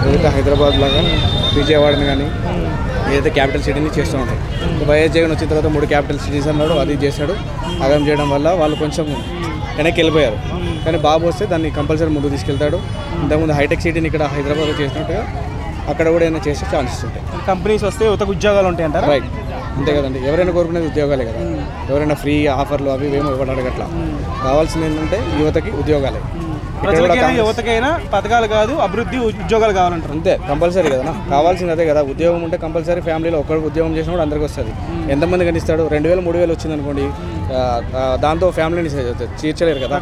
ఏదైతే హైదరాబాద్ లాగా విజయవాడని కానీ ఏదైతే క్యాపిటల్ సిటీని చేస్తూ ఉంటాయి. వైఎస్ జగన్ వచ్చిన తర్వాత 3 క్యాపిటల్ సిటీస్ అన్నాడు, అది చేశాడు. ఆగం చేయడం వల్ల వాళ్ళు కొంచెం వెనక్కి వెళ్ళిపోయారు. కానీ బాబు వస్తే దాన్ని కంపల్సరీ ముందుకు తీసుకెళ్తాడు. ఇంతకుముందు హైటెక్ సిటీని ఇక్కడ హైదరాబాద్లో చేసినట్టుగా అక్కడ కూడా ఏమైనా చేసే ఛాన్సెస్ ఉంటాయి. కంపెనీస్ వస్తే యువతకు ఉద్యోగాలు ఉంటాయి అంటారా? రైట్, అంతే కదండి. ఎవరైనా కోరుకునేది ఉద్యోగాలే కదా. ఎవరైనా ఫ్రీ ఆఫర్లు అవి ఏమో ఇవ్వడానికి అట్లా కావాల్సింది ఏంటంటే యువతకి ఉద్యోగాలే. యువతకైనా పథకాలు కాదు, అభివృద్ధి ఉద్యోగాలు కావాలంటారు. అంతే, కంపల్సరీ కదా. కావాల్సింది అదే కదా. ఉద్యోగం ఉంటే కంపల్సరీ ఫ్యామిలీలో ఒక్కడికి ఉద్యోగం చేసినప్పుడు అందరికీ వస్తుంది. ఎంతమంది కనిస్తాడు? 2000 3000 వచ్చింది అనుకోండి, దాంతో ఫ్యామిలీని తీర్చలేరు కదా,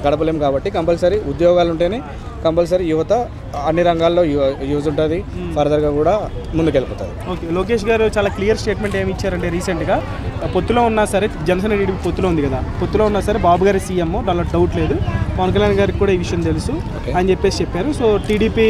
గడపలేము. కాబట్టి కంపల్సరీ ఉద్యోగాలు ఉంటేనే కంపల్సరీ యువత అన్ని రంగాల్లో యూజ్ ఉంటుంది, ఫర్దర్గా కూడా ముందుకెళ్ళిపోతుంది. ఓకే, లోకేష్ గారు చాలా క్లియర్ స్టేట్మెంట్ ఏమి ఇచ్చారంటే రీసెంట్గా పొత్తులో ఉన్నా సరే, జనసేన టీడీపీ పొత్తులో ఉంది కదా, పొత్తులో ఉన్నా సరే బాబు గారి సీఎం, దానిలో డౌట్ లేదు. పవన్ కళ్యాణ్ గారికి కూడా ఈ విషయం తెలుసు అని చెప్పేసి చెప్పారు. సో టీడీపీ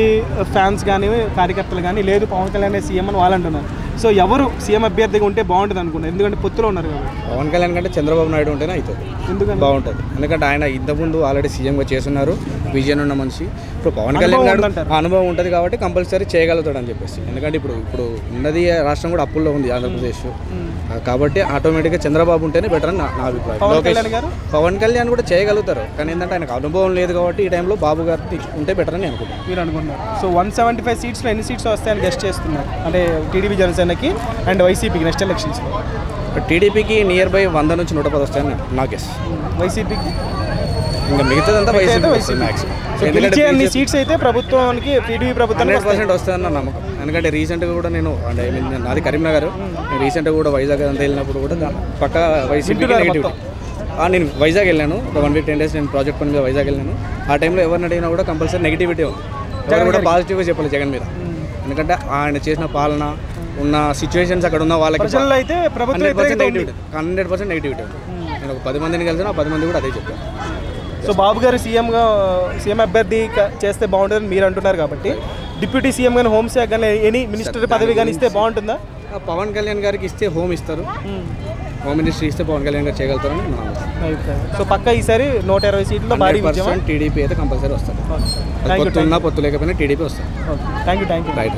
ఫ్యాన్స్ కానీ కార్యకర్తలు కానీ లేదు పవన్ కళ్యాణ్ సీఎం అని వాళ్ళు అంటున్నారు. సో ఎవరు సీఎం అభ్యర్థిగా ఉంటే బాగుంటుంది అనుకున్నారు? ఎందుకంటే పొత్తులో ఉన్నారు కదా. పవన్ కళ్యాణ్ కంటే చంద్రబాబు నాయుడు ఉంటేనే అవుతుంది. ఎందుకంటే బాగుంటుంది. ఎందుకంటే ఆయన ఇంతకుముందు ఆల్రెడీ సీఎంగా చేస్తున్నారు, విజన్ ఉన్న మనిషి. ఇప్పుడు పవన్ కళ్యాణ్ గారు అనుభవం ఉంటుంది కాబట్టి కంపల్సరీ చేయగలుగుతాడు అని చెప్పేసి. ఎందుకంటే ఇప్పుడు ఉన్నది రాష్ట్రం కూడా అప్పుల్లో ఉంది, ఆంధ్రప్రదేశ్. కాబట్టి ఆటోమేటిక్గా చంద్రబాబు ఉంటేనే బెటర్ అని నా అభిప్రాయం. పవన్ కళ్యాణ్ కూడా చేయగలుగుతారు, కానీ ఏంటంటే ఆయనకు అనుభవం లేదు కాబట్టి ఈ టైంలో బాబు గారు ఉంటే బెటర్ అని అనుకుంటున్నాను. మీరు అనుకుంటున్నారు. సో 175 సీట్స్లో ఎన్ని సీట్స్ వస్తాయని గెస్ట్ చేస్తున్నారు? అంటే టీడీపీ జనసేనకి అండ్ వైసీపీకి నెక్స్ట్ ఎలక్షన్స్. టీడీపీకి నియర్ బై 100 నుంచి 110 వస్తాయని నా గెస్. వైసీపీకి ఇంకా మిగతాదంతా వైసీపీ మ్యాక్సిమం. అన్ని సీట్స్ అయితే ప్రభుత్వానికి టీడీపీ ప్రభుత్వం 100% వస్తుందన్న నమ్మకం. ఎందుకంటే రీసెంట్గా కూడా నేను అంటే నాది కరీంనగర్, నేను రీసెంట్గా కూడా వైజాగ్ అంతా వెళ్ళినప్పుడు కూడా పక్క వైసీపీకి నెగిటివిటీ. నేను వైజాగ్ వెళ్ళాను, 1 week 10 days నేను ప్రాజెక్ట్ పని మీద వైజాగ్ వెళ్ళాను. ఆ టైంలో ఎవరిని అడిగినా కూడా కంపల్సరీ నెగిటివిటీ ఉంది, ఎవరు కూడా పాజిటివ్గా చెప్పాలి జగన్ మీద. ఎందుకంటే ఆయన చేసిన పాలన ఉన్న సిచ్యువేషన్స్ అక్కడ ఉన్న వాళ్ళకి 100% నెగిటివిటీ ఉంది. నేను ఒక 10 మందిని కలిసిన 10 మంది కూడా అదే చెప్పాను. సో బాబు గారు సీఎం అభ్యర్థి చేస్తే బాగుంటుందని మీరు అంటున్నారు కాబట్టి డిప్యూటీ సీఎం కానీ హోమ్ శాఖ కానీ ఎనీ మినిస్టర్ పదవి కానీ ఇస్తే బాగుంటుందా? పవన్ కళ్యాణ్ గారికి ఇస్తే హోమ్ ఇస్తారు, హోమ్ మినిస్ట్రీ ఇస్తే పవన్ కళ్యాణ్ గారు చేయగలుగుతారని నా అభిప్రాయం. సో పక్క ఈసారి 120 సీట్లలో భారీ టీడీపీ అయితే కంపల్సరీ వస్తారు. పొత్తు ఉన్నా పొత్తు లేకపోయినా టీడీపీ వస్తారు. Thank you. రైట్.